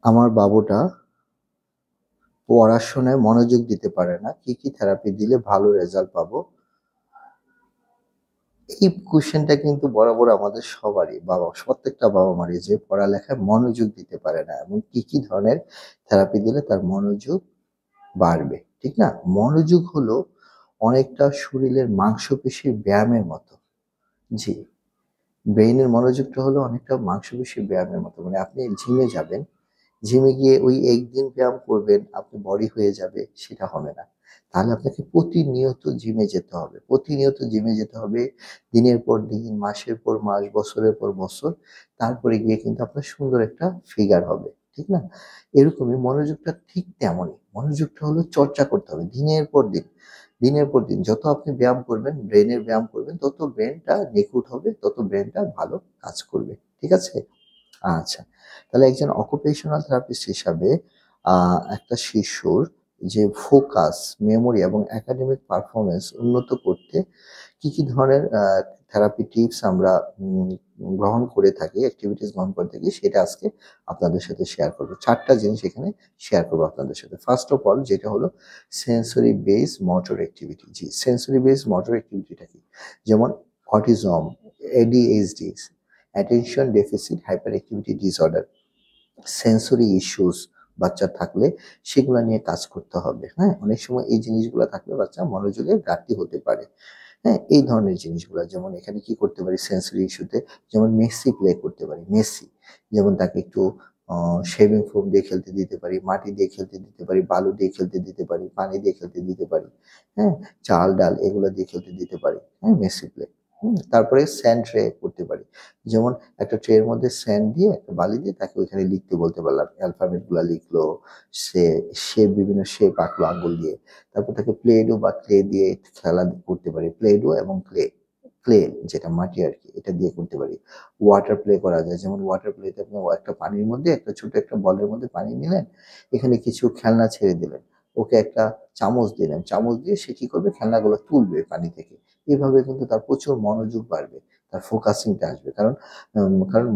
আমার বাবুটা পড়াশোনায় মনোযোগ দিতে পারে না, কি কি থেরাপি দিলে ভালো রেজাল্ট পাবো? এই কোশ্চেনটা কিন্তু বরাবর আমাদের সবারই, প্রত্যেকটা বাবা মারই, যে পড়ালেখায় মনোযোগ দিতে পারে না এবং কি কি ধরনের থেরাপি দিলে তার মনোযোগ বাড়বে, ঠিক না? মনোযোগ হলো অনেকটা শরীরের মাংসপেশির ব্যায়ামের মতো। জি, ব্রেইনের মনোযোগটা হলো অনেকটা মাংসপেশির ব্যায়ামের মতো। মানে আপনি জিমে যাবেন, জিমে গিয়ে ওই একদিন ব্যায়াম করবেন, আপনি বডি হয়ে যাবে, সেটা হবে না। তাহলে আপনাকে প্রতিনিয়ত জিমে যেতে হবে। প্রতিনিয়ত জিমে যেতে হবে। দিনের পর দিন, মাসের পর মাস, বছরের পর বছর। তারপরে গিয়ে কিন্তু আপনার সুন্দর একটা ফিগার হবে। ঠিক না? এরকমই মনোযোগটা ঠিক তেমনই। মনোযোগটা হলো চর্চা করতে হবে দিনের পর দিন। দিনের পর দিন যত আপনি ব্যায়াম করবেন, ব্রেইনের ব্যায়াম করবেন, তত ব্রেইনটা নিখুঁত হবে, তত ব্রেইনটা ভালো কাজ করবে। ঠিক আছে? আচ্ছা। তাহলে একজন অকুপেশনাল থেরাপিস্ট হিসাবে একটা শিশুর যে ফোকাস, মেমোরি এবং একাডেমিক পারফরম্যান্স উন্নত করতে কি, কি ধরনের থেরাপি টিপস আমরা উম গ্রহণ করে থাকি, এক্টিভিটিস গ্রহণ করে থাকি, সেটা আজকে আপনাদের সাথে শেয়ার করব। ৪ টা জিনিস এখানে শেয়ার করব আপনাদের সাথে। ফার্স্ট অফ অল যেটা হলো সেনসরি বেসড মোটর অ্যাক্টিভিটি। জি, সেনসরি বেসড মোটর অ্যাক্টিভিটিটা কি? যেমন autism, ADHD, attention deficit hyper activity disorder, sensory issues বাচ্চার থাকলে সেগুলা নিয়ে কাজ করতে হবে। হ্যাঁ? অনেক সময় এই জিনিসগুলা থাকলে বাচ্চা মনোযোগের ঘাটতি হতে পারে। হ্যাঁ? এই ধরনের জিনিসগুলা, যেমন এখানে কি করতে পারি সেন্সরি ইস্যুতে, যেমন মেসি প্লে করতে পারি। মেসি যেমন তাকে একটু শেভিং ফোম দিয়ে খেলতে দিতে পারি, মাটি দিয়ে খেলতে দিতে পারি, বালু দিয়ে খেলতে দিতে পারি, পানি দিয়ে খেলতে দিতে পারি। হ্যাঁ? চাল, ডাল এগুলা দিয়ে খেলতে দিতে পারি। হ্যাঁ? Messi play. তারপরে স্যান্ড ট্রে করতে পারি। যেমন একটা ট্রে এর মধ্যে স্যান্ড দিয়ে, একটা বালি দিয়ে তাকে ওইখানে লিখতে বলতে পারলাম। অ্যালফাবেট গুলা লিখলো, সে বিভিন্ন শেপ আঁকলো আঙ্গুল দিয়ে। তারপর তাকে প্লে ডো বা ক্লে দিয়ে খেলা করতে পারি। প্লে ডো এবং ক্লে যেটা মাটি আরকি, এটা দিয়ে করতে পারি। ওয়াটার প্লে করা যায়। যেমন ওয়াটার প্লেতে আপনি একটা পানির মধ্যে একটা ছোট একটা বলের মধ্যে পানি নিলেন, এখানে কিছু খেলনা ছেড়ে দিলেন। ওকে একটা চামচ দিলেন। চামচ দিয়ে সে কি করবে? খেলনাগুলো তুলবে পানি থেকে। এভাবে কিন্তু তার প্রচুর মনোযোগ বাড়বে। তার ফোকাসিংটা আসবে। কারণ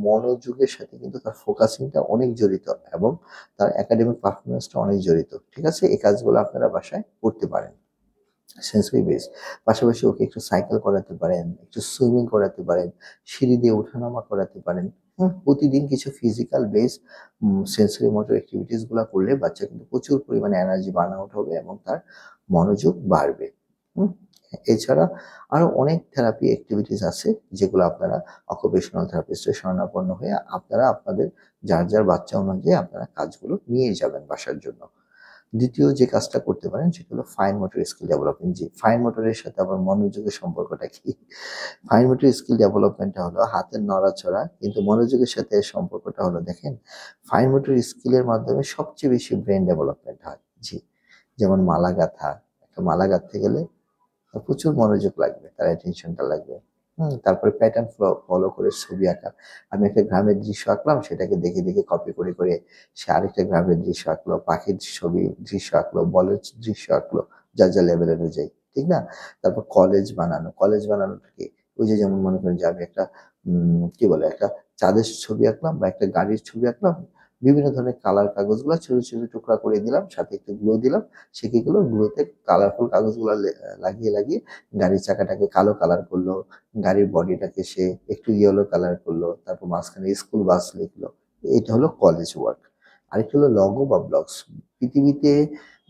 মনোযোগের সাথে কিন্তু তার ফোকাসিংটা অনেক জড়িত এবং তার একাডেমিক পারফরম্যান্সটা অনেক জড়িত। ঠিক আছে? এই কাজগুলো আপনারা বাসায় করতে পারেন। Sensory base. পাশাপাশি ওকে একটু সাইকেল করাতে পারেন, একটু সুইমিং করাতে পারেন, সিঁড়ি দিয়ে ওঠানামা করাতে পারেন। প্রতিদিন কিছু physical base sensory motor activities গুলা করলে বাচ্চা কিন্তু প্রচুর পরিমাণে এনার্জি বার্ন আউট হবে এবং তার মনোযোগ বাড়বে। হুম? এছাড়া আরো অনেক থেরাপি এক্টিভিটিস আছে যেগুলো আপনারা অকুপেশনাল থেরাপিস্টের শরণাপন্ন হয়ে আপনারা আপনাদের যার বাচ্চা অনুযায়ী আপনারা কাজগুলো নিয়ে যাবেন বাসার জন্য। দ্বিতীয় যে কাজটা করতে পারেন সেটা হলো ফাইন মোটর স্কিল ডেভেলপমেন্ট। জি, ফাইন মোটরের সাথে আবার মনোযোগের সম্পর্কটা কি? ফাইন মোটর স্কিল ডেভেলপমেন্টটা হলো হাতের নড়াচড়া, কিন্তু মনোযোগের সাথে এর সম্পর্কটা হলো, দেখেন, ফাইন মোটর স্কিলের মাধ্যমে সবচেয়ে বেশি ব্রেন ডেভেলপমেন্ট হয়। জি, যেমন মালা গাঁথা। একটা মালা গাঁথতে গেলে তার প্রচুর মনোযোগ লাগবে, তার অ্যাটেনশনটা লাগবে। তারপরে প্যাটার্ন ফলো করে ছবি আঁকা। আমি একটা গ্রামের দৃশ্য আঁকলাম, সেটাকে দেখে, দেখে কপি করে, করে সে আরেকটা গ্রামের দৃশ্য আঁকলো, পাখির ছবি দৃশ্য আঁকলো, বলের দৃশ্য আঁকলো, যার লেভেল অনুযায়ী। ঠিক না? তারপর কলেজ বানানো। কলেজ বানানোটা কি? ওই যে যেমন মনে করেন যে আমি একটা কি বলে? একটা চাঁদের ছবি আঁকলাম বা একটা গাড়ির ছবি আঁকলাম। বিভিন্ন ধরনের কালার কাগজগুলা ছোট, ছোট টুকরা করে দিলাম, সাথে একটু গ্লু দিলাম। সে কি করলো? গ্লুতে কালারফুল কাগজগুলা লাগিয়ে, লাগিয়ে গাড়ির চাকাটাকে কালো কালার করলো, গাড়ির বডিটাকে সে একটু ইয়েলো কালার করলো, তারপর মাঝখানে স্কুল বাস লিখলো। এটা হলো কলেজ ওয়ার্ক। আরেকটা হলো লগো বা ব্লকস। পৃথিবীতে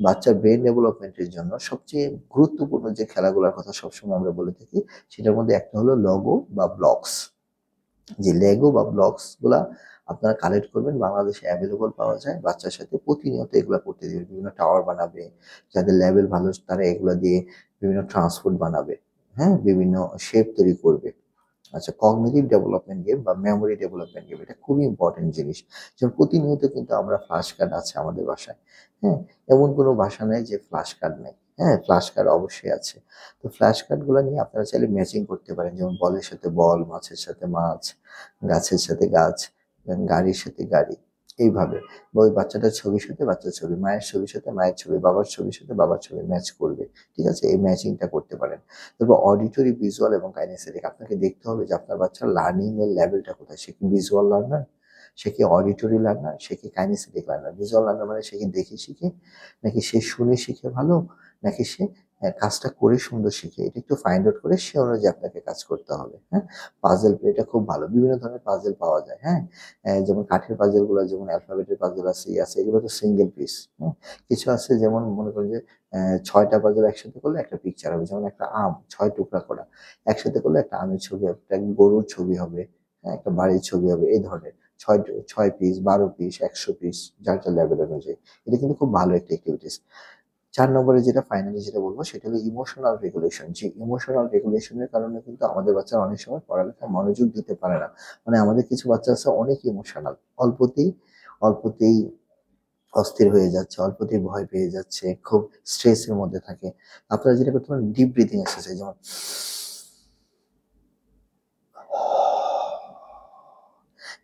বাচ্চার ব্রেন ডেভেলপমেন্টের জন্য সবচেয়ে গুরুত্বপূর্ণ যে খেলাগুলোর কথা সবসময় আমরা বলে থাকি, সেটার মধ্যে একটা হলো লগো বা ব্লকস। যে লেগো বা ব্লকস গুলা আপনারা কালেক্ট করবেন, বাংলাদেশে অ্যাভেলেবল পাওয়া যায়। বাচ্চার সাথে প্রতিনিয়ত এগুলা করতে দিবেন। বিভিন্ন টাওয়ার বানাবে, যাদের লেভেল ভালো তারা এগুলা দিয়ে বিভিন্ন ট্রান্সপোর্ট বানাবে। হ্যাঁ? বিভিন্ন শেপ তৈরি করবে। আচ্ছা, কগনিটিভ ডেভেলপমেন্ট গেম বা মেমোরি ডেভেলপমেন্ট গেম, এটা খুবই ইম্পর্টেন্ট জিনিস। যেমন প্রতিনিয়ত কিন্তু আমরা ফ্ল্যাশ কার্ড আছে আমাদের বাসায়। হ্যাঁ? এমন কোনো বাসা নাই যে ফ্ল্যাশ কার্ড নেই। হ্যাঁ? ফ্ল্যাশ কার্ড অবশ্যই আছে। তো ফ্ল্যাশ কার্ড গুলা নিয়ে আপনারা চাইলে ম্যাচিং করতে পারেন। যেমন বলের সাথে বল, মাছের সাথে মাছ, গাছের সাথে গাছ, গাড়ির সাথে গাড়ি। এইভাবে। বা ওই বাচ্চাটার ছবির সাথে বাচ্চার ছবি, মায়ের ছবির সাথে মায়ের ছবি, বাবার ছবির সাথে বাবার ছবি ম্যাচ করবে। ঠিক আছে? এই ম্যাচিংটা করতে পারেন। তারপর অডিটরি, ভিজুয়াল এবং কাইনেসেটিক। আপনাকে দেখতে হবে যে আপনার বাচ্চার লার্নিং এর লেভেলটা কোথায়। সে কি ভিজুয়াল লার্নার? সে কি অডিটরি লার্নার, সে কি কাইনেসিটিক লার্নার? ভিজুয়াল লার্নার মানে সে কি দেখে শিখে, নাকি সে শুনে শিখে ভালো, নাকি সে কাজটা করে সুন্দর শিখে? এটা একটু ফাইন্ড আউট করে সে অনুযায়ী আপনাকে কাজ করতে হবে। হ্যাঁ, পাজল এটা খুব ভালো, বিভিন্ন ধরনের পাজল পাওয়া যায়। হ্যাঁ, যেমন কাঠের পাজল গুলো, যেমন অ্যালফাবেটের পাজল আছে, আছে, এগুলো তো সিঙ্গেল পিস। হ্যাঁ, কিছু আছে যেমন মনে করেন যে ৬টা পাজল একসাথে করলে একটা পিকচার হবে, যেমন একটা আম ৬ টুকরা করা একসাথে করলে একটা আমের ছবি হবে, একটা গরুর ছবি হবে, হ্যাঁ, একটা বাড়ির ছবি হবে। এই ধরনের ৬ পিস, ১২ পিস, ১০০ পিস, যার যার লেভেল অনুযায়ী। এটা কিন্তু খুব ভালো একটা এক্টিভিটিস। ৪ নম্বরে যেটা ফাইনালি যেটা বলবো সেটা হলো ইমোশনাল রেগুলেশন। যে ইমোশনাল রেগুলেশনের কারণে কিন্তু আমাদের বাচ্চারা অনেক সময় পড়ালেখায় মনোযোগ দিতে পারে না। মানে আমাদের কিছু বাচ্চা আছে অনেক ইমোশনাল। অল্পতেই অস্থির হয়ে যাচ্ছে, অল্পতেই ভয় পেয়ে যাচ্ছে, খুব স্ট্রেসের মধ্যে থাকে। আপনারা যেটা করতে পারেন, ডিপ ব্রিথিং এক্সারসাইজ, যেমন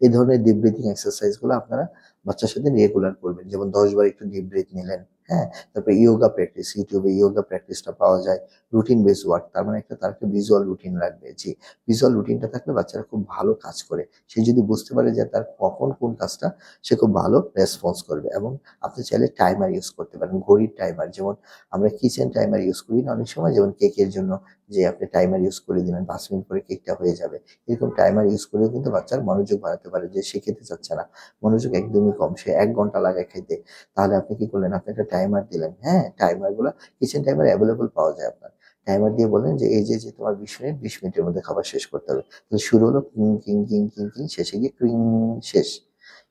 এই ধরনের ডিপ ব্রিথিং এক্সারসাইজ গুলো আপনারা বাচ্চার সাথে রেগুলার করবেন। যেমন ১০ বার একটু ডিপ ব্রিথ নিলেন। হ্যাঁ, তারপরে ইয়োগা প্র্যাকটিস, ইউটিউবে ইয়োগা প্র্যাকটিসটা পাওয়া যায়। রুটিন বেস ওয়ার্ক, তার মানে তার একটা ভিজুয়াল রুটিন রাখবে। জি, ভিজুয়াল রুটিনটা থাকলে বাচ্চারা খুব ভালো কাজ করে। সে যদি বুঝতে পারে যে তার কখন কোন কাজটা, সে খুব ভালো রেসপন্স করবে। এবং আপনি চাইলে টাইমার ইউজ করতে পারেন, ঘড়ির টাইমার। যেমন আমরা কিচেন টাইমার ইউজ করি না অনেক সময়, যেমন কেকের জন্য, যে আপনি টাইমার ইউজ করে দিলেন ৫ মিনিট পরে কেকটা হয়ে যাবে। এরকম টাইমার ইউজ করেও কিন্তু বাচ্চার মনোযোগ বাড়াতে পারে, যে সে খেতে চাচ্ছে না, মনোযোগ একদমই কম, সে ১ ঘন্টা লাগায় খাইতে। তাহলে আপনি কি করলেন? আপনি একটা টাইমার দিলেন। হ্যাঁ, টাইমার গুলা কিচেন টাইমার এভেলেবল পাওয়া যায় আপনার। টাইমার দিয়ে বললেন যে এই যে তোমার ২০ মিনিটের মধ্যে খাবার শেষ করতে হবে। তাহলে শুরু হলো king, king, king, king, king, শেষে গিয়ে ক্রিং, শেষ।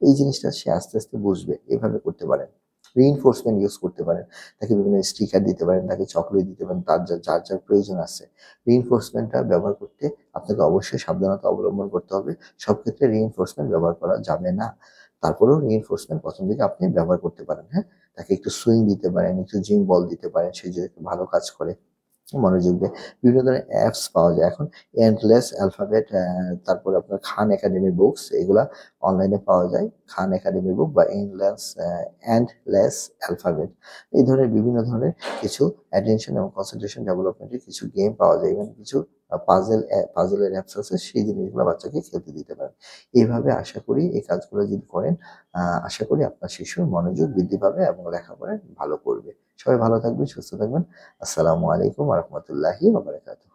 এই জিনিসটা সে আস্তে, আস্তে বুঝবে। এভাবে করতে পারেন। রিইনফোর্সমেন্ট ইউজ করতে পারেন। তাকে বিভিন্ন স্টিকার দিতে পারেন, তাকে চকোলেট দিতে পারেন, তার যার প্রয়োজন আছে। রিইনফোর্সমেন্টটা ব্যবহার করতে আপনাকে অবশ্যই সাবধানতা অবলম্বন করতে হবে। সব ক্ষেত্রে রিইনফোর্সমেন্ট ব্যবহার করা যাবে না। তারপরেও রিইনফোর্সমেন্ট ১ম দিকে আপনি ব্যবহার করতে পারেন। হ্যাঁ? তাকে একটু সুইং দিতে পারেন, একটু জিম বল দিতে পারেন। সে যদি একটু ভালো কাজ করে, মনোযোগ দিয়ে। বিভিন্ন ধরনের অ্যাপস পাওয়া যায় এখন। এন্ডলেস অ্যালফাবেট, তারপরে আপনার খান একাডেমি বুকস, এগুলা অনলাইনে পাওয়া যায়। খান একাডেমি বুক বা এন্ডলেস অ্যালফাবেট। এই ধরনের বিভিন্ন ধরনের কিছু অ্যাটেনশন এবং কনসেন্ট্রেশন ডেভেলপমেন্টের কিছু গেম পাওয়া যায়। এবং কিছু পাজলের অ্যাপস আছে, সেই জিনিসগুলো বাচ্চাকে খেলতে দিতে পারেন। এইভাবে আশা করি এই কাজগুলো যদি করেন, আশা করি আপনার শিশুর মনোযোগ বৃদ্ধি পাবে এবং লেখাপড়ায় ভালো করবে। সবাই ভালো থাকবেন, সুস্থ থাকবেন। আসসালামু আলাইকুম ওয়া রাহমাতুল্লাহি ওয়া বারাকাতুহু।